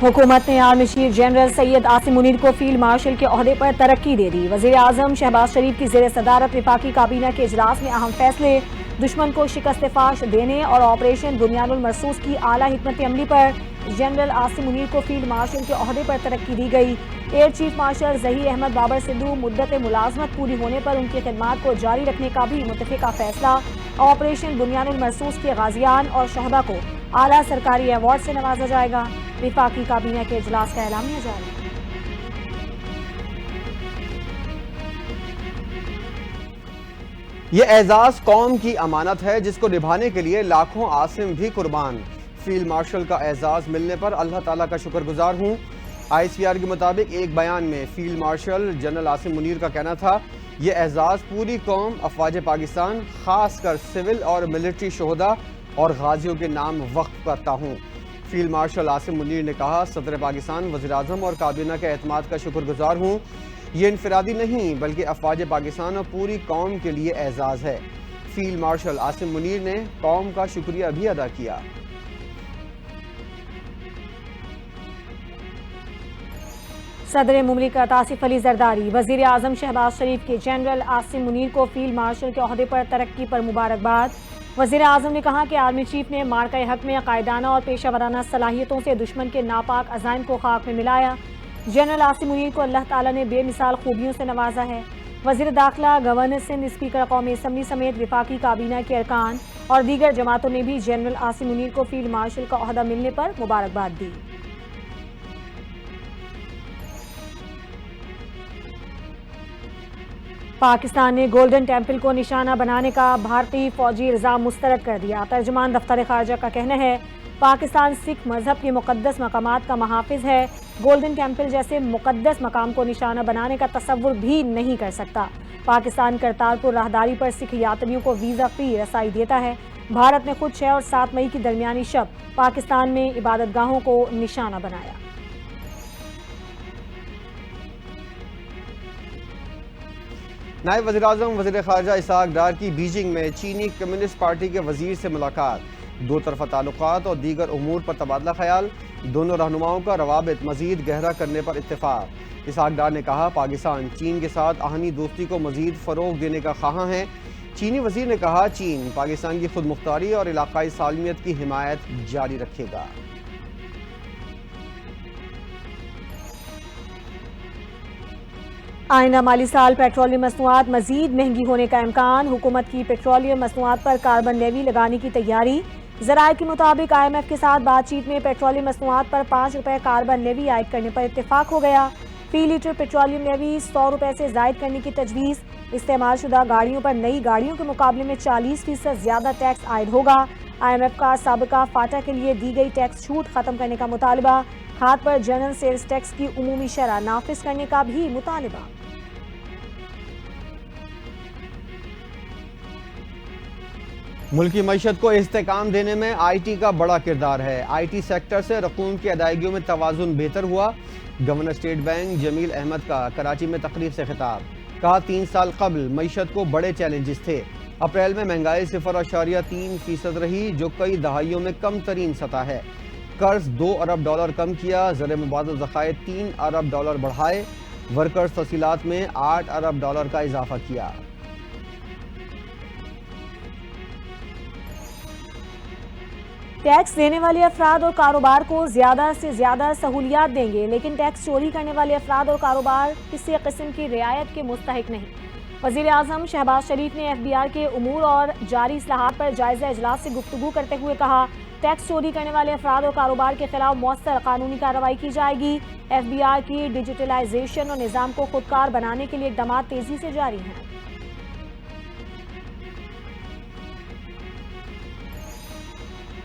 حکومت نے army chief general Syed Asim Munir کو فیلڈ مارشل کے عہدے پر ترقی دے دی۔ وزیر اعظم شہباز شریف کی زیر صدارت وفاقی کابینہ کے اجلاس میں اہم فیصلے، دشمن کو شکست فاش دینے اور آپریشن بنیاد المرصوص کی اعلیٰ حکمت عملی پر جنرل عاصم منیر کو فیلڈ مارشل کے عہدے پر ترقی دی گئی۔ Air chief marshal Zaheer Ahmed Babar Sidhu مدت ملازمت پوری ہونے پر ان کی خدمات کو جاری رکھنے کا بھی متفقہ فیصلہ۔ آپریشن بنیاد المرصوص کے غازیان اور شہداء کو اعلیٰ سرکاری ایوارڈ سے نوازا جائے گا۔ وفاقی کابینہ کے اجلاس کا اعلامیہ جاری۔ یہ اعزاز قوم کی امانت ہے جس کو نبھانے کے لیے لاکھوں عاصم بھی قربان۔ فیلڈ مارشل کا اعزاز ملنے پر اللہ تعالیٰ کا شکر گزار ہوں۔ ICR کے مطابق ایک بیان میں field marshal general Asim Munir کا کہنا تھا، یہ اعزاز پوری قوم افواج پاکستان، خاص کر سول اور ملٹری شہداء اور غازیوں کے نام وقف کرتا ہوں۔ فیلڈ مارشل عاصم منیر نے کہا، صدر پاکستان، وزیر اعظم اور کابینہ کے اعتماد کا شکر گزار ہوں۔ یہ انفرادی نہیں بلکہ افواج پاکستان اور پوری قوم کے لیے اعزاز ہے۔ فیلڈ مارشل عاصم منیر نے قوم کا شکریہ بھی ادا کیا۔ صدر مملکت آصف علی زرداری وزیر اعظم شہباز شریف کے جنرل عاصم منیر کو فیلڈ مارشل کے عہدے پر ترقی پر مبارکباد۔ وزیر اعظم نے کہا کہ آرمی چیف نے معرکہ حق میں قائدانہ اور پیشہ ورانہ صلاحیتوں سے دشمن کے ناپاک عزائم کو خاک میں ملایا۔ جنرل عاصم منیر کو اللہ تعالیٰ نے بے مثال خوبیوں سے نوازا ہے۔ وزیر داخلہ، گورنر سندھ، اسپیکر قومی اسمبلی سمیت وفاقی کابینہ کے ارکان اور دیگر جماعتوں نے بھی جنرل عاصم منیر کو فیلڈ مارشل کا عہدہ ملنے پر مبارکباد دی۔ پاکستان نے گولڈن ٹیمپل کو نشانہ بنانے کا بھارتی فوجی الزام مسترد کر دیا۔ ترجمان دفتر خارجہ کا کہنا ہے، پاکستان سکھ مذہب کے مقدس مقامات کا محافظ ہے، گولڈن ٹیمپل جیسے مقدس مقام کو نشانہ بنانے کا تصور بھی نہیں کر سکتا۔ پاکستان کرتارپور راہداری پر سکھ یاتریوں کو ویزا فری رسائی دیتا ہے۔ بھارت نے خود 6 اور 7 مئی کی درمیانی شب پاکستان میں عبادت گاہوں کو نشانہ بنایا۔ نائب وزیر اعظم وزیر خارجہ اسحاق ڈار کی بیجنگ میں چینی کمیونسٹ پارٹی کے وزیر سے ملاقات، دو طرفہ تعلقات اور دیگر امور پر تبادلہ خیال، دونوں رہنماؤں کا روابط مزید گہرا کرنے پر اتفاق۔ اسحاق ڈار نے کہا، پاکستان چین کے ساتھ آہنی دوستی کو مزید فروغ دینے کا خواہاں ہے۔ چینی وزیر نے کہا، چین پاکستان کی خود مختاری اور علاقائی سالمیت کی حمایت جاری رکھے گا۔ آئندہ مالی سال پیٹرولیم مصنوعات مزید مہنگی ہونے کا امکان، حکومت کی پیٹرولیم مصنوعات پر کاربن لیوی لگانے کی تیاری۔ ذرائع کے مطابق IMF کے ساتھ بات چیت میں پیٹرولیم مصنوعات پر 5 روپے کاربن لیوی عائد کرنے پر اتفاق ہو گیا۔ فی لیٹر پیٹرولیم لیوی 100 روپے سے زائد کرنے کی تجویز۔ استعمال شدہ گاڑیوں پر نئی گاڑیوں کے مقابلے میں 40% زیادہ ٹیکس عائد ہوگا۔ IMF کا سابقہ فاٹا کے لیے دی گئی ٹیکس چھوٹ ختم کرنے کا مطالبہ، کھاد پر جنرل سیلز ٹیکس کی عمومی شرح نافذ کرنے کا بھی مطالبہ۔ ملکی معیشت کو استحکام دینے میں IT کا بڑا کردار ہے۔ IT سیکٹر سے رقوم کی ادائیگیوں میں توازن بہتر ہوا۔ گورنر اسٹیٹ بینک جمیل احمد کا کراچی میں تقریب سے خطاب، کہا 3 سال قبل معیشت کو بڑے چیلنجز تھے۔ اپریل میں مہنگائی 0.3% رہی، جو کئی دہائیوں میں کم ترین سطح ہے۔ قرض $2 ارب کم کیا، زر مبادل ذخائر $3 ارب بڑھائے، ورکرز تحصیلات میں $8 ارب کا اضافہ کیا۔ ٹیکس دینے والے افراد اور کاروبار کو زیادہ سے زیادہ سہولیات دیں گے، لیکن ٹیکس چوری کرنے والے افراد اور کاروبار کسی قسم کی رعایت کے مستحق نہیں۔ وزیر اعظم شہباز شریف نے FBR کے امور اور جاری اصلاحات پر جائزہ اجلاس سے گفتگو کرتے ہوئے کہا، ٹیکس چوری کرنے والے افراد اور کاروبار کے خلاف مؤثر قانونی کارروائی کی جائے گی۔ FBR کی ڈیجیٹلائزیشن اور نظام کو خودکار بنانے کے لیے اقدامات تیزی سے جاری ہیں۔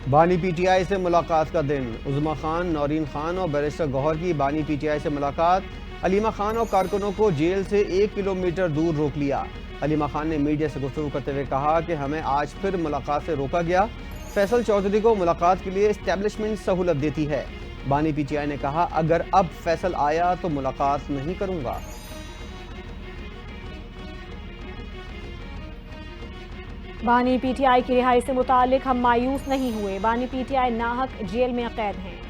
بانی PTI سے ملاقات کا دن، عظما خان، نورین خان اور بیرسٹر گوہر کی بانی PTI سے ملاقات۔ علیمہ خان اور کارکنوں کو جیل سے 1 کلومیٹر دور روک لیا۔ علیمہ خان نے میڈیا سے گفتگو کرتے ہوئے کہا کہ ہمیں آج پھر ملاقات سے روکا گیا۔ فیصل چودھری کو ملاقات کے لیے اسٹیبلشمنٹ سہولت دیتی ہے۔ بانی PTI نے کہا، اگر اب فیصل آیا تو ملاقات نہیں کروں گا۔ بانی PTI کی رہائی سے متعلق ہم مایوس نہیں ہوئے، بانی PTI ناحق جیل میں قید ہیں۔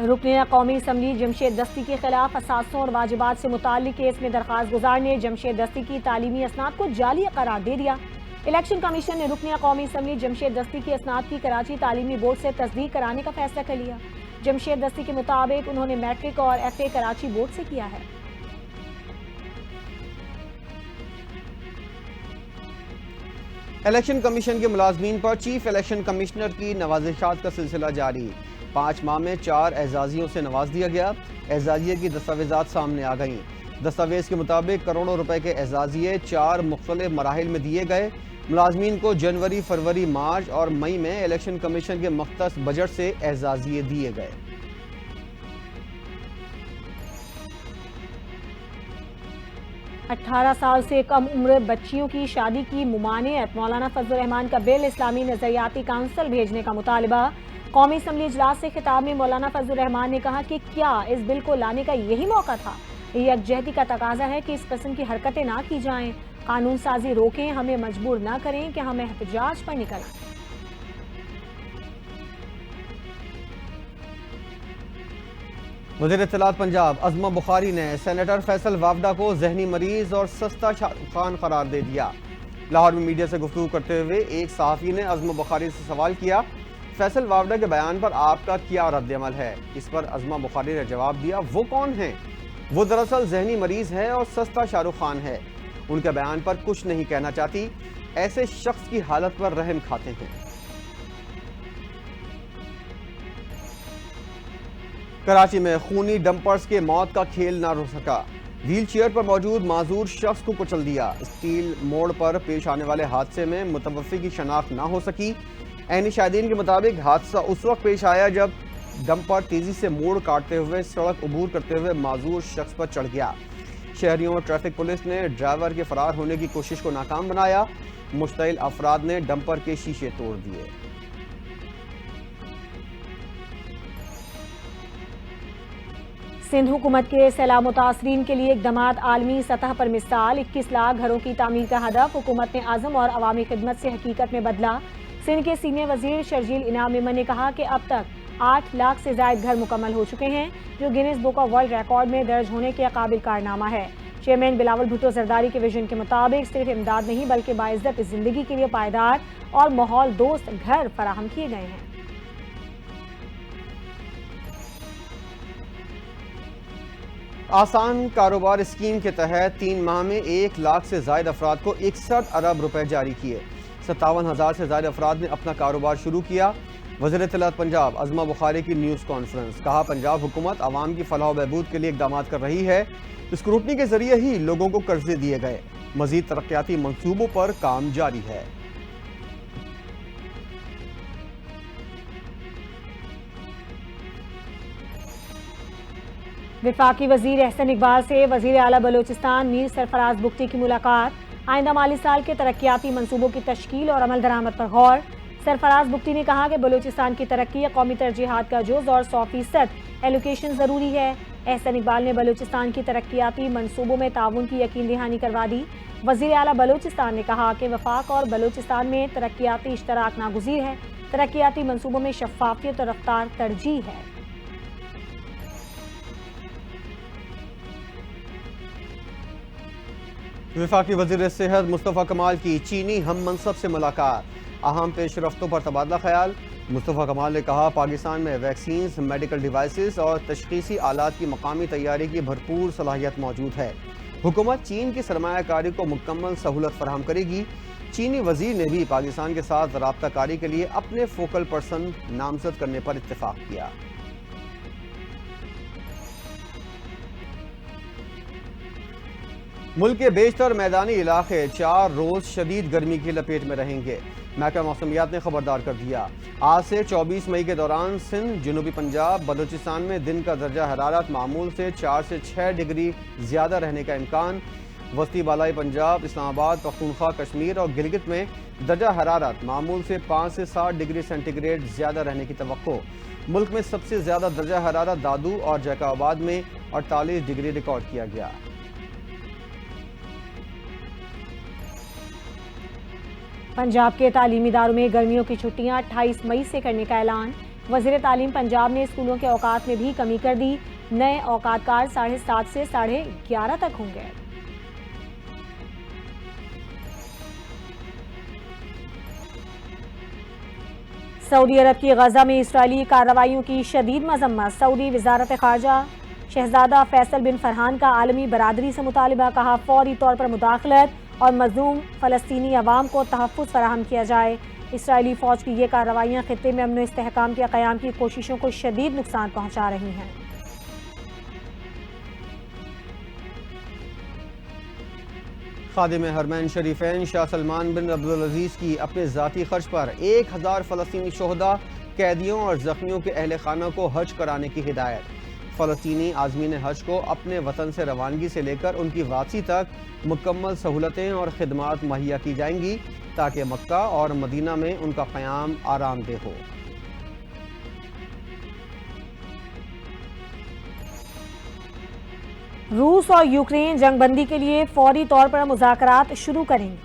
رکن قومی اسمبلی جمشید دستی کے خلاف اثاثوں اور واجبات سے متعلق کیس میں درخواست گزار نے جمشید دستی کی تعلیمی اسناد کو جعلی قرار دے دیا۔ الیکشن کمیشن نے رکن قومی اسمبلی جمشید دستی کی اسناد کی کراچی تعلیمی بورڈ سے تصدیق کرانے کا فیصلہ کر لیا۔ جمشید دستی کے مطابق انہوں نے میٹرک اور ایف اے کراچی بورڈ سے کیا ہے۔ الیکشن کمیشن کے ملازمین پر چیف الیکشن کمشنر کی نوازشات کا سلسلہ جاری۔ 5 ماہ میں 4 اعزازیوں سے نواز دیا گیا۔ اعزازیے کی دستاویزات سامنے آ گئیں۔ دستاویز کے مطابق کروڑوں روپے کے اعزازیے 4 مختلف مراحل میں دیے گئے۔ ملازمین کو جنوری، فروری، مارچ اور مئی میں الیکشن کمیشن کے مختص بجٹ سے اعزازیے دیے گئے۔ 18 سال سے کم عمر بچیوں کی شادی کی ممانعت، مولانا فضل الرحمان کا بل اسلامی نظریاتی کونسل بھیجنے کا مطالبہ۔ قومی اسمبلی اجلاس سے خطاب میں مولانا فضل الرحمان نے کہا کہ کیا اس بل کو لانے کا یہی موقع تھا؟ یہ یکجہتی کا تقاضا ہے کہ اس قسم کی حرکتیں نہ کی جائیں۔ قانون سازی روکیں، ہمیں مجبور نہ کریں کہ ہم احتجاج پر نکل آئیں۔ وزیر اطلاعات پنجاب عظمہ بخاری نے سینیٹر فیصل وافدہ کو ذہنی مریض اور سستا شاہ رخ خان قرار دے دیا۔ لاہور میں میڈیا سے گفتگو کرتے ہوئے ایک صحافی نے عظمہ بخاری سے سوال کیا، فیصل وافدہ کے بیان پر آپ کا کیا رد عمل ہے؟ اس پر عظمہ بخاری نے جواب دیا، وہ کون ہیں؟ وہ دراصل ذہنی مریض ہے اور سستا شاہ رخ خان ہے۔ ان کے بیان پر کچھ نہیں کہنا چاہتی، ایسے شخص کی حالت پر رحم کھاتے ہیں۔ کراچی میں خونی ڈمپرز کے موت کا کھیل نہ رک سکا، ویل چیئر پر موجود معذور شخص کو کچل دیا۔ اسٹیل موڑ پر پیش آنے والے حادثے میں متوفی کی شناخت نہ ہو سکی۔ عینی شاہدین کے مطابق حادثہ اس وقت پیش آیا جب ڈمپر تیزی سے موڑ کاٹتے ہوئے سڑک عبور کرتے ہوئے معذور شخص پر چڑھ گیا۔ شہریوں اور ٹریفک پولیس نے ڈرائیور کے فرار ہونے کی کوشش کو ناکام بنایا۔ مشتعل افراد نے ڈمپر کے شیشے توڑ دیے۔ سندھ حکومت کے سیلاب متاثرین کے لیے اقدامات عالمی سطح پر مثال، 21 لاکھ گھروں کی تعمیر کا ہدف حکومت نے عزم اور عوامی خدمت سے حقیقت میں بدلا۔ سندھ کے سینئر وزیر شرجیل انعام میمن نے کہا کہ اب تک 8 لاکھ سے زائد گھر مکمل ہو چکے ہیں، جو Guinness book of world record میں درج ہونے کے قابل کارنامہ ہے۔ چیئرمین بلاول بھٹو زرداری کے ویژن کے مطابق صرف امداد نہیں بلکہ باعزت زندگی کے لیے پائیدار اور ماحول دوست گھر فراہم کیے گئے ہیں۔ آسان کاروبار اسکیم کے تحت 3 ماہ میں 1 لاکھ سے زائد افراد کو 61 ارب روپے جاری کیے۔ 57,000 سے زائد افراد نے اپنا کاروبار شروع کیا۔ وزیر اطلاعات پنجاب عظمہ بخاری کی نیوز کانفرنس، کہا پنجاب حکومت عوام کی فلاح و بہبود کے لیے اقدامات کر رہی ہے۔ اسکروٹنی کے ذریعے ہی لوگوں کو قرضے دیے گئے، مزید ترقیاتی منصوبوں پر کام جاری ہے۔ وفاقی وزیر احسن اقبال سے وزیر اعلیٰ بلوچستان میر سرفراز بگٹی کی ملاقات، آئندہ مالی سال کے ترقیاتی منصوبوں کی تشکیل اور عمل درآمد پر غور۔ سرفراز بگٹی نے کہا کہ بلوچستان کی ترقی قومی ترجیحات کا جز اور 100% ایلوکیشن ضروری ہے۔ احسن اقبال نے بلوچستان کی ترقیاتی منصوبوں میں تعاون کی یقین دہانی کروا دی۔ وزیر اعلیٰ بلوچستان نے کہا کہ وفاق اور بلوچستان میں ترقیاتی اشتراک ناگزیر ہے، ترقیاتی منصوبوں میں شفافیت اور رفتار ترجیح ہے۔ وفاقی وزیر صحت مصطفیٰ کمال کی چینی ہم منصب سے ملاقات، اہم پیش رفتوں پر تبادلہ خیال۔ مصطفیٰ کمال نے کہا پاکستان میں ویکسینز، میڈیکل ڈیوائسز اور تشخیصی آلات کی مقامی تیاری کی بھرپور صلاحیت موجود ہے۔ حکومت چین کی سرمایہ کاری کو مکمل سہولت فراہم کرے گی۔ چینی وزیر نے بھی پاکستان کے ساتھ رابطہ کاری کے لیے اپنے فوکل پرسن نامزد کرنے پر اتفاق کیا۔ ملک کے بیشتر میدانی علاقے 4 روز شدید گرمی کی لپیٹ میں رہیں گے۔ محکمہ موسمیات نے خبردار کر دیا، آج سے 24 مئی کے دوران سندھ، جنوبی پنجاب، بلوچستان میں دن کا درجہ حرارت معمول سے 4 سے 6 ڈگری زیادہ رہنے کا امکان۔ وسطی بالائی پنجاب، اسلام آباد، پختونخوا، کشمیر اور گلگت میں درجہ حرارت معمول سے 5 سے 7 ڈگری سینٹی گریڈ زیادہ رہنے کی توقع۔ ملک میں سب سے زیادہ درجہ حرارت دادو اور جیکا آباد میں 48 ڈگری ریکارڈ کیا گیا۔ پنجاب کے تعلیمی اداروں میں گرمیوں کی چھٹیاں 28 مئی سے کرنے کا اعلان۔ وزیر تعلیم پنجاب نے اسکولوں کے اوقات میں بھی کمی کر دی، نئے اوقات کار 7:30 سے 11:30 تک ہوں گے۔ سعودی عرب کی غزہ میں اسرائیلی کارروائیوں کی شدید مذمت، سعودی وزارت خارجہ شہزادہ فیصل بن فرحان کا عالمی برادری سے مطالبہ، کہا فوری طور پر مداخلت اور مظلوم فلسطینی عوام کو تحفظ فراہم کیا جائے۔ اسرائیلی فوج کی یہ کارروائیاں خطے میں امن و استحکام کے قیام کی کوششوں کو شدید نقصان پہنچا رہی ہیں۔ خادم حرمین شریفین شاہ سلمان بن عبدالعزیز کی اپنے ذاتی خرچ پر 1000 فلسطینی شہداء، قیدیوں اور زخمیوں کے اہل خانہ کو حج کرانے کی ہدایت۔ فلسطینی عازمین حج کو اپنے وطن سے روانگی سے لے کر ان کی واپسی تک مکمل سہولتیں اور خدمات مہیا کی جائیں گی تاکہ مکہ اور مدینہ میں ان کا قیام آرام دہ ہو۔ روس اور یوکرین جنگ بندی کے لیے فوری طور پر مذاکرات شروع کریں گے۔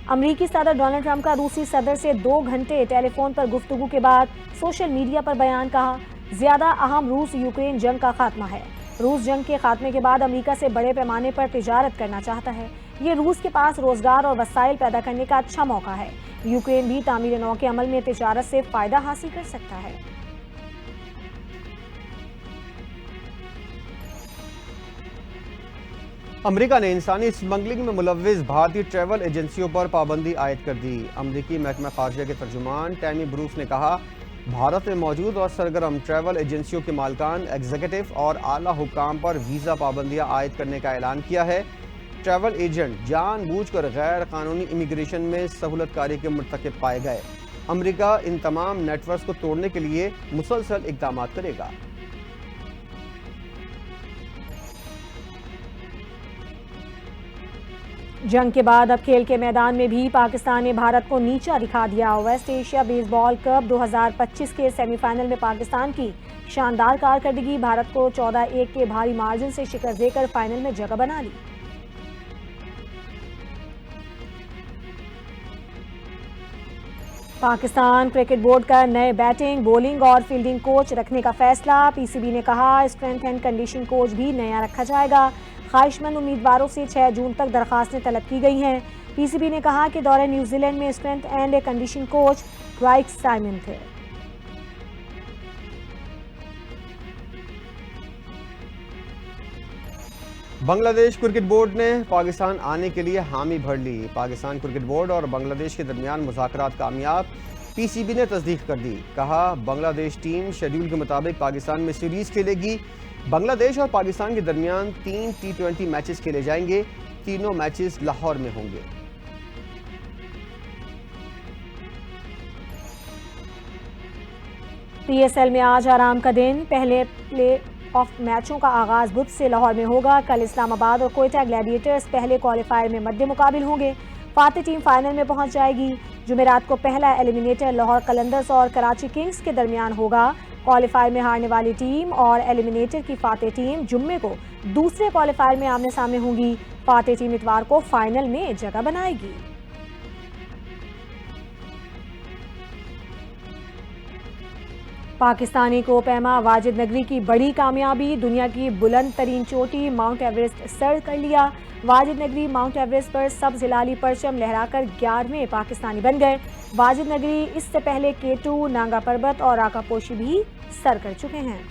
امریکی صدر ڈونلڈ ٹرمپ کا روسی صدر سے 2 گھنٹے ٹیلی فون پر گفتگو کے بعد سوشل میڈیا پر بیان، کہا زیادہ اہم روس یوکرین جنگ کا خاتمہ ہے۔ روس جنگ کے خاتمے کے بعد امریکہ سے بڑے پیمانے پر تجارت کرنا چاہتا ہے۔ یہ روس کے پاس روزگار اور وسائل پیدا کرنے کا اچھا موقع ہے۔ یوکرین بھی تعمیر نو کے عمل میں تجارت سے فائدہ حاصل کر سکتا ہے۔ امریکہ نے انسانی اسمگلنگ میں ملوث بھارتی ٹریول ایجنسیوں پر پابندی عائد کر دی۔ امریکی محکمہ خارجہ کے ترجمان ٹیمی بروس نے کہا بھارت میں موجود اور سرگرم ٹریول ایجنسیوں کے مالکان، ایگزیکٹو اور اعلیٰ حکام پر ویزا پابندیاں عائد کرنے کا اعلان کیا ہے۔ ٹریول ایجنٹ جان بوجھ کر غیر قانونی امیگریشن میں سہولت کاری کے مرتکب پائے گئے۔ امریکہ ان تمام نیٹ ورکس کو توڑنے کے لیے مسلسل اقدامات کرے گا۔ جنگ کے بعد اب کھیل کے میدان میں بھی پاکستان نے بھارت کو نیچا دکھا دیا۔ ویسٹ ایشیا بیس بال کپ 2025 کے سیمی فائنل میں پاکستان کی شاندار کارکردگی، بھارت کو 14-1 کے بھاری مارجن سے شکست دے کر فائنل میں جگہ بنا لی۔ پاکستان کرکٹ بورڈ کا نئے بیٹنگ، بولنگ اور فیلڈنگ کوچ رکھنے کا فیصلہ، پی سی بی نے کہا اسٹرینتھ اینڈ کنڈیشن کوچ بھی نیا رکھا جائے گا۔ خواہش مند امیدواروں سے 6 جون تک درخواستیں طلب کی گئی ہیں۔ پی سی بی نے کہا کہ دورہ نیوزی لینڈ میں strength and condition coach Craig Simon تھے۔ بنگلہ دیش کرکٹ بورڈ نے پاکستان آنے کے لیے حامی بھر لی۔ پاکستان کرکٹ بورڈ اور بنگلہ دیش کے درمیان مذاکرات کامیاب، پی سی بی نے تصدیق کر دی۔ کہا بنگلہ دیش ٹیم شیڈول کے مطابق پاکستان میں سیریز کھیلے گی۔ بنگلہ دیش اور پاکستان کے درمیان 3 T20 میچز کھیلے جائیں گے، تینوں میچز لاہور میں ہوں گے۔ پی ایس ایل میں آج آرام کا دن، پہلے پلے آف میچوں کا آغاز بدھ سے لاہور میں ہوگا۔ کل اسلام آباد اور کوئٹہ گلیڈیٹرز پہلے کوالیفائر میں مد مقابل ہوں گے۔ فاتح ٹیم فائنل میں پہنچ جائے گی۔ جمعرات کو پہلا ایلیمینیٹر لاہور قلندرز اور کراچی کنگز کے درمیان ہوگا۔ کوالیفائر میں ہارنے والی ٹیم اور ایلیمینیٹر کی فاتح ٹیم جمعے کو دوسرے کوالیفائر میں آمنے سامنے ہوں گی۔ فاتح ٹیم اتوار کو فائنل میں جگہ بنائے گی۔ پاکستانی کو پیما واجد نگری کی بڑی کامیابی، دنیا کی بلند ترین چوٹی ماؤنٹ ایورسٹ سر کر لیا۔ واجد نگری ماؤنٹ ایورسٹ پر سبز ہلالی پرچم لہرا کر 11ویں پاکستانی بن گئے۔ واجد نگری اس سے پہلے K2، نانگا پربت اور راکا پوشی بھی سر کر چکے ہیں۔